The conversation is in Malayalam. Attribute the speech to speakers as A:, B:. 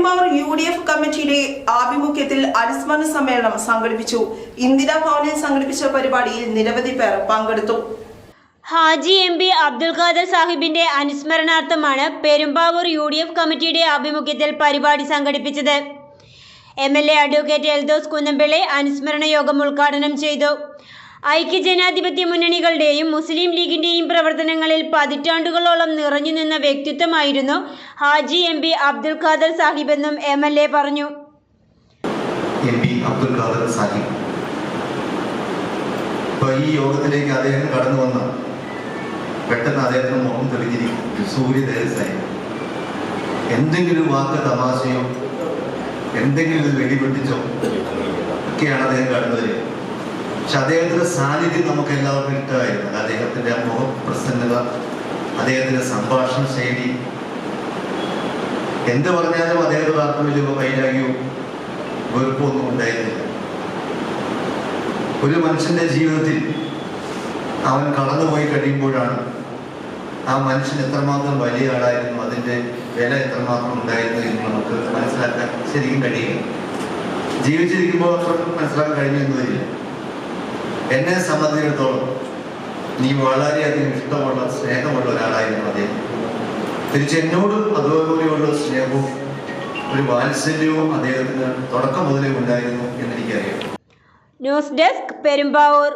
A: പെരുമ്പാവൂർ UDF കമ്മിറ്റിയുടെ ആഭിമുഖ്യത്തിൽ അനുസ്മരണ സമ്മേളനം സംഘടിപ്പിച്ചു. ഇന്ദിരാ ഭവനിൽ സംഘടിപ്പിച്ച പരിപാടിയിൽ നിരവധി പേർ പങ്കെടുത്തു.
B: ഹാജി MP അബ്ദുൽ ഖാദർ സാഹിബിന്റെ അനുസ്മരണാർത്ഥമാണ് പെരുമ്പാവൂർ UDF കമ്മിറ്റിയുടെ ആഭിമുഖ്യത്തിൽ പരിപാടി സംഘടിപ്പിച്ചത്. MLA അഡ്വക്കേറ്റ് എൽദോസ് കുന്നംപിള്ളി അനുസ്മരണ യോഗം ഉദ്ഘാടനം ചെയ്തു. ഐക്യജനാധിപത്യ മുന്നണികളുടെയും മുസ്ലിം ലീഗിന്റെയും പ്രവർത്തനങ്ങളിൽ പതിറ്റാണ്ടുകളോളം നിറഞ്ഞുനിന്ന വ്യക്തിത്വമായിരുന്നു ഹാജി MP അബ്ദുൽ ഖാദർ സാഹിബെന്നും MLA പറഞ്ഞു.
C: MP അബ്ദുൽ ഖാദർ സാഹിബ് ഈ യോഗത്തിലേക്ക് അദ്ദേഹം കടന്നു വന്ന പെട്ടെന്ന് അദ്ദേഹത്തിന് മുഖം തെളിഞ്ഞിരിക്കും. സൂര്യതേജസ്സായി എന്തെങ്കിലും വാക്ക് തമാശയോ എന്തെങ്കിലും വെടിപൊട്ടിച്ചോ ഒക്കെയാണ് അദ്ദേഹം കടന്നു വരിക. പക്ഷെ അദ്ദേഹത്തിന്റെ സാന്നിധ്യം നമുക്ക് എല്ലാവർക്കും ഇഷ്ടമായിരുന്നു. അദ്ദേഹത്തിന്റെ മുഖപ്രസന്നത, അദ്ദേഹത്തിന്റെ സംഭാഷണ ശൈലി, എന്ത് പറഞ്ഞാലും അദ്ദേഹത്തെ ആർക്കും വലിയ വൈരാഗ്യവും വെറുപ്പൊന്നും ഉണ്ടായിരുന്നില്ല. ഒരു മനുഷ്യന്റെ ജീവിതത്തിൽ അവൻ കടന്നുപോയി കഴിയുമ്പോഴാണ് ആ മനുഷ്യൻ എത്രമാത്രം വലിയ ആളായിരുന്നു, അതിൻ്റെ വില എത്രമാത്രം ഉണ്ടായിരുന്നു എന്ന് നമുക്ക് മനസ്സിലാക്കാൻ ശരിക്കും കഴിയില്ല. ജീവിച്ചിരിക്കുമ്പോൾ മനസ്സിലാക്കാൻ കഴിഞ്ഞൊന്നും വരില്ല. എന്നെ സംബന്ധിച്ചിടത്തോളം നീ വളരെയധികം ഇഷ്ടമുള്ള സ്നേഹമുള്ള ഒരാളായിരുന്നു അദ്ദേഹം. തിരിച്ച് എന്നോടും അതുപോലെയുള്ള സ്നേഹവും ഒരു വാത്സല്യവും അദ്ദേഹത്തിന് തുടക്കം മുതലേ ഉണ്ടായിരുന്നു എന്നെനിക്കറിയാം.
B: News desk Perumbavoor.